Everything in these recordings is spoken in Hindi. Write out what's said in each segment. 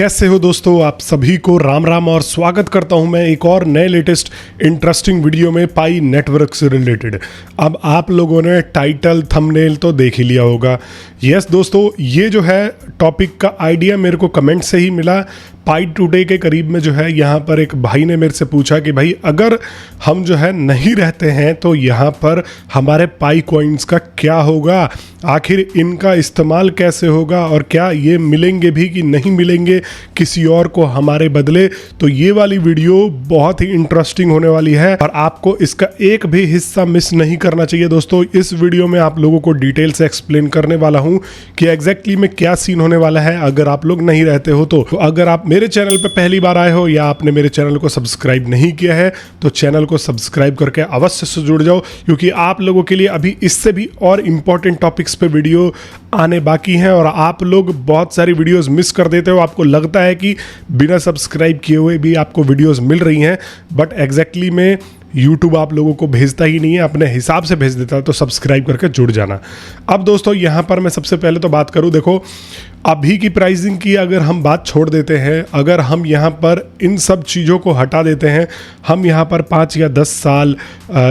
कैसे हो दोस्तों, आप सभी को राम राम और स्वागत करता हूं मैं एक और नए लेटेस्ट इंटरेस्टिंग वीडियो में पाई नेटवर्क से रिलेटेड। अब आप लोगों ने टाइटल थंबनेल तो देख ही लिया होगा। यस दोस्तों, ये जो है टॉपिक का आइडिया मेरे को कमेंट से ही मिला। पाई टुडे के करीब में जो है यहाँ पर एक भाई ने मेरे से पूछा कि भाई अगर हम जो है नहीं रहते हैं तो यहाँ पर हमारे पाई कॉइन्स का क्या होगा, आखिर इनका इस्तेमाल कैसे होगा और क्या ये मिलेंगे भी कि नहीं मिलेंगे किसी और को हमारे बदले। तो ये वाली वीडियो बहुत ही इंटरेस्टिंग होने वाली है और आपको इसका एक भी हिस्सा मिस नहीं करना चाहिए। दोस्तों इस वीडियो में आप लोगों को डिटेल से एक्सप्लेन करने वाला हूँ कि एग्जैक्टली में क्या सीन होने वाला है अगर आप लोग नहीं रहते हो। तो अगर आप मेरे चैनल पे पहली बार आए हो या आपने मेरे चैनल को सब्सक्राइब नहीं किया है तो चैनल को सब्सक्राइब करके अवश्य से जुड़ जाओ, क्योंकि आप लोगों के लिए अभी इससे भी और इम्पोर्टेंट टॉपिक्स पे वीडियो आने बाकी हैं और आप लोग बहुत सारी वीडियोस मिस कर देते हो। आपको लगता है कि बिना सब्सक्राइब किए हुए भी आपको वीडियोस मिल रही हैं, बट एग्जैक्टली में YouTube आप लोगों को भेजता ही नहीं है, अपने हिसाब से भेज देता है। तो सब्सक्राइब करके जुड़ जाना। अब दोस्तों यहाँ पर मैं सबसे पहले तो बात करूँ, देखो अभी की प्राइसिंग की अगर हम बात छोड़ देते हैं, अगर हम यहाँ पर इन सब चीज़ों को हटा देते हैं, हम यहाँ पर 5 या 10 साल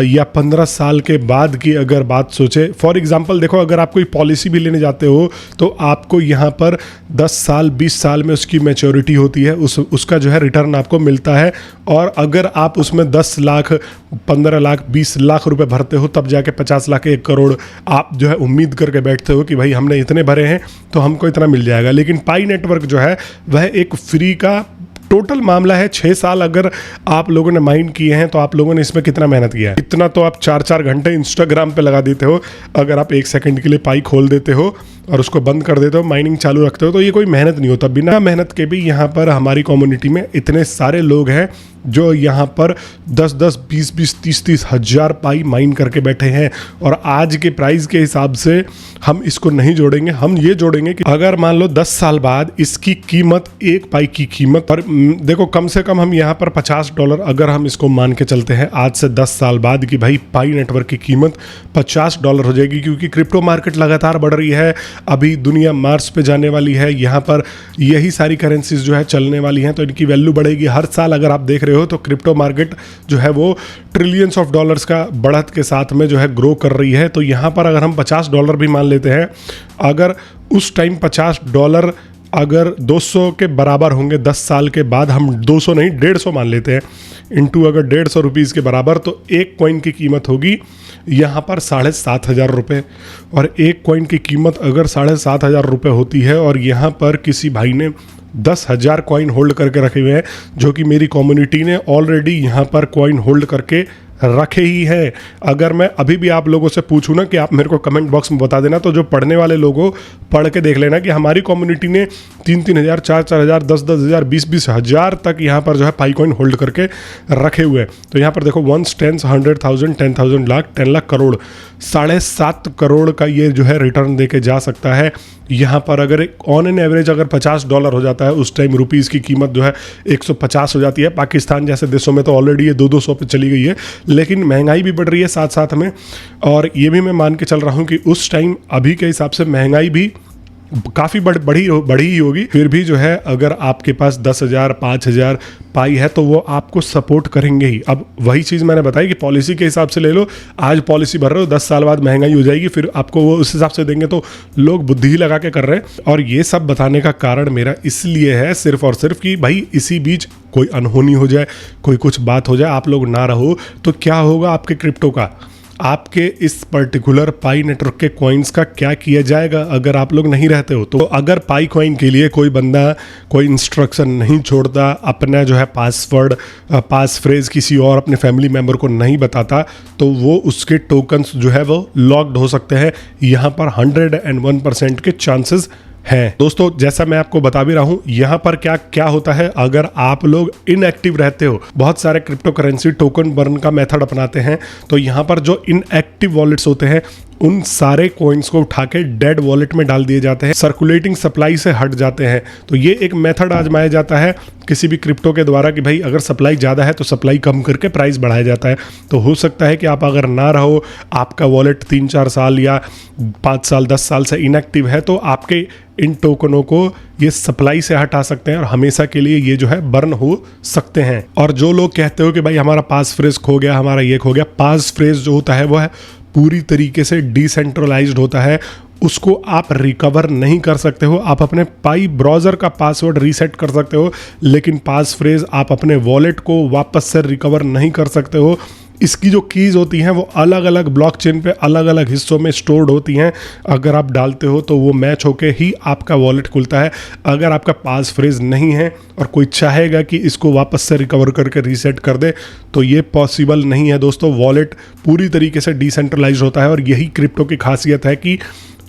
या 15 साल के बाद की अगर बात सोचें, फॉर एग्जांपल देखो अगर आप कोई पॉलिसी भी लेने जाते हो तो आपको यहाँ पर 10 साल 20 साल में उसकी मैच्योरिटी होती है, उसका जो है रिटर्न आपको मिलता है। और अगर आप उसमें 10 लाख 15 लाख 20 लाख रुपए भरते हो तब जाके 50 लाख 1 करोड़ आप जो है उम्मीद करके बैठते हो कि भाई हमने इतने भरे हैं तो हमको इतना मिल जाएगा। लेकिन पाई नेटवर्क जो है वह एक फ्री का टोटल मामला है। 6 साल अगर आप लोगों ने माइन किए हैं तो आप लोगों ने इसमें कितना मेहनत किया है, इतना तो आप 4-4 घंटे इंस्टाग्राम पे लगा देते हो। अगर आप 1 सेकंड के लिए पाई खोल देते हो और उसको बंद कर देते हो, माइनिंग चालू रखते हो, तो ये कोई मेहनत नहीं होता। बिना मेहनत के भी यहाँ पर हमारी कम्युनिटी में इतने सारे लोग हैं जो यहाँ पर 10-10 20-20 30-30 हज़ार पाई माइन करके बैठे हैं। और आज के प्राइस के हिसाब से हम इसको नहीं जोड़ेंगे, हम ये जोड़ेंगे कि अगर मान लो 10 साल बाद इसकी कीमत, एक पाई की कीमत पर देखो कम से कम हम यहाँ पर $50 अगर हम इसको मान के चलते हैं आज से 10 साल बाद कि भाई पाई नेटवर्क की कीमत $50 हो जाएगी, क्योंकि क्रिप्टो मार्केट लगातार बढ़ रही है। अभी दुनिया मार्स पे जाने वाली है, यहाँ पर यही सारी करेंसीज जो है चलने वाली हैं, तो इनकी वैल्यू बढ़ेगी। हर साल अगर आप देख रहे हो तो क्रिप्टो मार्केट जो है वो ट्रिलियंस ऑफ डॉलर्स का बढ़त के साथ में जो है ग्रो कर रही है। तो यहाँ पर अगर हम $50 भी मान लेते हैं, अगर उस टाइम $50 अगर 200 के बराबर होंगे 10 साल के बाद, हम 200 नहीं 150 मान लेते हैं, इंटू अगर 150 रुपीज़ के बराबर, तो एक कॉइन की कीमत होगी यहाँ पर 7,500 रुपये। और एक कॉइन की कीमत अगर 7,500 रुपये होती है और यहाँ पर किसी भाई ने 10,000 कॉइन होल्ड करके रखे हुए हैं, जो कि मेरी कम्युनिटी ने ऑलरेडी यहाँ पर कॉइन होल्ड करके रखे ही है। अगर मैं अभी भी आप लोगों से पूछूं ना कि आप मेरे को कमेंट बॉक्स में बता देना, तो जो पढ़ने वाले लोगों पढ़ के देख लेना कि हमारी कम्युनिटी ने 3-3 हज़ार 4-4 हज़ार 10-10 हज़ार 20-20 हज़ार तक यहाँ पर जो है पाई कॉइन होल्ड करके रखे हुए हैं। तो यहाँ पर देखो 1 10 100,000 10,000 लाख 10 लाख करोड़ 7.5 करोड़ का ये जो है रिटर्न दे के जा सकता है। यहाँ पर अगर ऑन एन एवरेज अगर $50 हो जाता है, उस टाइम रुपीज़ की कीमत जो है 150 हो जाती है। पाकिस्तान जैसे देशों में तो ऑलरेडी ये 200 पे चली गई है, लेकिन महंगाई भी बढ़ रही है साथ साथ में। और ये भी मैं मान के चल रहा हूँ कि उस टाइम अभी के हिसाब से महंगाई भी काफ़ी बढ़ी ही होगी। फिर भी जो है अगर आपके पास 10,000 5,000 पाई है तो वो आपको सपोर्ट करेंगे ही। अब वही चीज़ मैंने बताई कि पॉलिसी के हिसाब से ले लो, आज पॉलिसी भर रहे हो, 10 साल बाद महंगाई हो जाएगी, फिर आपको वो उस हिसाब से देंगे। तो लोग बुद्धि ही लगा के कर रहे हैं। और ये सब बताने का कारण मेरा इसलिए है सिर्फ और सिर्फ कि भाई इसी बीच कोई अनहोनी हो जाए, कोई कुछ बात हो जाए, आप लोग ना रहो तो क्या होगा आपके क्रिप्टो का, आपके इस पर्टिकुलर पाई नेटवर्क के कॉइन्स का क्या किया जाएगा अगर आप लोग नहीं रहते हो। तो अगर पाई कॉइन के लिए कोई बंदा कोई इंस्ट्रक्शन नहीं छोड़ता, अपना जो है पासवर्ड पास फ्रेज किसी और अपने फैमिली मेम्बर को नहीं बताता, तो वो उसके टोकन्स जो है वो लॉक्ड हो सकते हैं। यहाँ पर 101% के चांसेस हैं। दोस्तों जैसा मैं आपको बता भी रहा हूं, यहाँ पर क्या क्या होता है अगर आप लोग इनएक्टिव रहते हो। बहुत सारे क्रिप्टो करेंसी टोकन बर्न का मेथड अपनाते हैं, तो यहाँ पर जो इनएक्टिव वॉलेट्स होते हैं उन सारे कॉइन्स को उठा के डेड वॉलेट में डाल दिए जाते हैं, सर्कुलेटिंग सप्लाई से हट जाते हैं। तो ये एक मेथड आजमाया जाता है किसी भी क्रिप्टो के द्वारा कि भाई अगर सप्लाई ज़्यादा है तो सप्लाई कम करके प्राइस बढ़ाया जाता है। तो हो सकता है कि आप अगर ना रहो, आपका वॉलेट 3-4 साल या 5 साल 10 साल से इनएक्टिव है, तो आपके इन टोकनों को ये सप्लाई से हटा सकते हैं और हमेशा के लिए ये जो है बर्न हो सकते हैं। और जो लोग कहते हो कि भाई हमारा पास फ्रेज खो गया, हमारा ये खो गया, पास फ्रेज जो होता है वो है पूरी तरीके से डिसेंट्रलाइज्ड होता है, उसको आप रिकवर नहीं कर सकते हो। आप अपने पाई ब्राउज़र का पासवर्ड रीसेट कर सकते हो, लेकिन पास फ्रेज आप अपने वॉलेट को वापस से रिकवर नहीं कर सकते हो। इसकी जो कीज़ होती हैं वो अलग अलग ब्लॉकचेन पे अलग अलग हिस्सों में स्टोर्ड होती हैं। अगर आप डालते हो तो वो मैच होके ही आपका वॉलेट खुलता है। अगर आपका पास फ्रेज नहीं है और कोई चाहेगा कि इसको वापस से रिकवर करके रीसेट कर दे, तो ये पॉसिबल नहीं है दोस्तों। वॉलेट पूरी तरीके से डिसेंट्रलाइज होता है और यही क्रिप्टो की खासियत है कि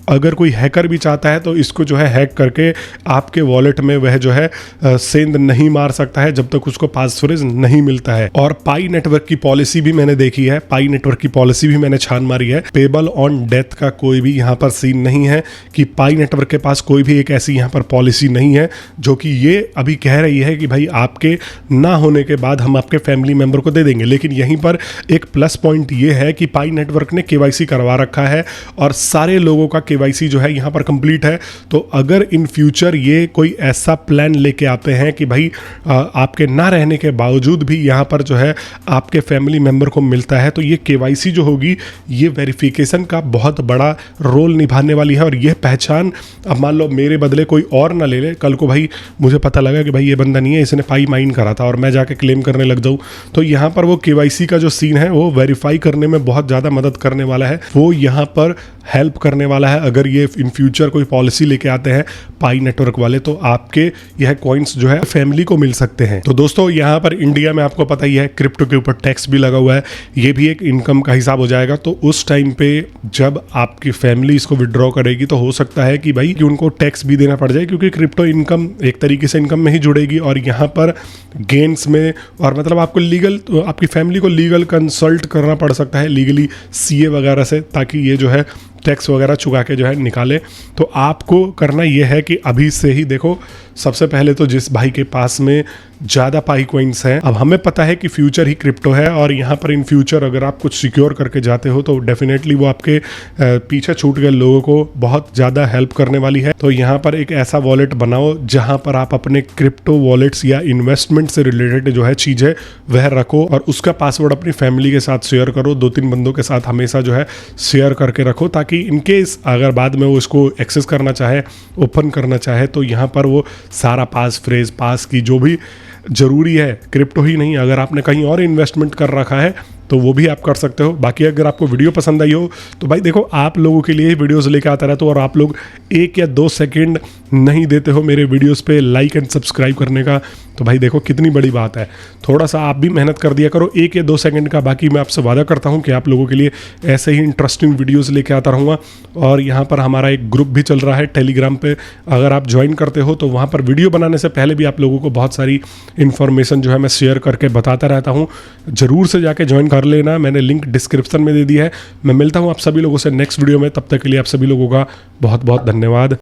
अगर कोई हैकर भी चाहता है तो इसको जो है हैक करके आपके वॉलेट में वह जो है सेंध नहीं मार सकता है जब तक उसको पासफ्रेज नहीं मिलता है। और पाई नेटवर्क की पॉलिसी भी मैंने देखी है, पाई नेटवर्क की पॉलिसी भी मैंने छान मारी है। पेबल ऑन डेथ का कोई भी यहाँ पर सीन नहीं है कि पाई नेटवर्क के पास कोई भी एक ऐसी यहाँ पर पॉलिसी नहीं है जो कि ये अभी कह रही है कि भाई आपके ना होने के बाद हम आपके फैमिली मेंबर को दे देंगे। लेकिन यहीं पर एक प्लस पॉइंट ये है कि पाई नेटवर्क ने केवाईसी करवा रखा है और सारे लोगों का केवाईसी जो है यहाँ पर कंप्लीट है। तो अगर इन फ्यूचर ये कोई ऐसा प्लान लेके आते हैं कि भाई आपके ना रहने के बावजूद भी यहाँ पर जो है आपके फैमिली मेंबर को मिलता है, तो ये केवाईसी जो होगी ये वेरिफिकेशन का बहुत बड़ा रोल निभाने वाली है। और यह पहचान अब मान लो मेरे बदले कोई और ना ले ले, कल को भाई मुझे पता लगा कि भाई ये बंदा नहीं है, इसने पाई माइन करा था और मैं जाके क्लेम करने लग जाऊँ, तो यहाँ पर वो केवाईसी का जो सीन है वो वेरीफाई करने में बहुत ज़्यादा मदद करने वाला है, वो यहाँ पर हेल्प करने वाला है। अगर ये इन फ्यूचर कोई पॉलिसी लेके आते हैं पाई नेटवर्क वाले, तो आपके यह कॉइन्स जो है फैमिली को मिल सकते हैं। तो दोस्तों यहाँ पर इंडिया में आपको पता ही है क्रिप्टो के ऊपर टैक्स भी लगा हुआ है, ये भी एक इनकम का हिसाब हो जाएगा। तो उस टाइम पे जब आपकी फैमिली इसको विड्रॉ करेगी तो हो सकता है कि भाई कि उनको टैक्स भी देना पड़ जाए, क्योंकि क्रिप्टो इनकम एक तरीके से इनकम में ही जुड़ेगी। और यहाँ पर गेन्स में और मतलब आपको लीगल, आपकी फैमिली को लीगल कंसल्ट करना पड़ सकता है लीगली सीए वगैरह से, ताकि ये जो है टैक्स वगैरह चुका के जो है निकाले। तो आपको करना यह है कि अभी से ही देखो, सबसे पहले तो जिस भाई के पास में ज़्यादा पाई कॉइन्स हैं, अब हमें पता है कि फ्यूचर ही क्रिप्टो है और यहाँ पर इन फ्यूचर अगर आप कुछ सिक्योर करके जाते हो तो डेफिनेटली वो आपके पीछे छूट गए लोगों को बहुत ज़्यादा हेल्प करने वाली है। तो यहाँ पर एक ऐसा वॉलेट बनाओ जहाँ पर आप अपने क्रिप्टो वॉलेट्स या इन्वेस्टमेंट से रिलेटेड जो है चीज़ें वह रखो और उसका पासवर्ड अपनी फैमिली के साथ शेयर करो, 2-3 बंदों के साथ हमेशा जो है शेयर करके रखो, ताकि इनकेस अगर बाद में वो इसको एक्सेस करना चाहे, ओपन करना चाहे, तो यहाँ पर वो सारा पास फ्रेज, पास की जो भी ज़रूरी है, क्रिप्टो ही नहीं, अगर आपने कहीं और इन्वेस्टमेंट कर रखा है तो वो भी आप कर सकते हो। बाकी अगर आपको वीडियो पसंद आई हो तो भाई देखो, आप लोगों के लिए वीडियोस लेके आता रहता हूँ और आप लोग 1 या 2 सेकंड नहीं देते हो मेरे वीडियोस पे लाइक एंड सब्सक्राइब करने का, तो भाई देखो कितनी बड़ी बात है। थोड़ा सा आप भी मेहनत कर दिया करो 1 या 2 सेकंड का। बाकी मैं आपसे वादा करता हूँ कि आप लोगों के लिए ऐसे ही इंटरेस्टिंग वीडियोज़ लेके आता रहूँगा। और यहाँ पर हमारा एक ग्रुप भी चल रहा है टेलीग्राम पे, अगर आप ज्वाइन करते हो तो वहाँ पर वीडियो बनाने से पहले भी आप लोगों को बहुत सारी इन्फॉर्मेशन जो है मैं शेयर करके बताता रहता हूँ। ज़रूर से जाके ज्वाइन कर लेना, मैंने लिंक डिस्क्रिप्शन में दे दी है। मैं मिलता हूँ आप सभी लोगों से नेक्स्ट वीडियो में, तब तक के लिए आप सभी लोगों का बहुत बहुत धन्यवाद।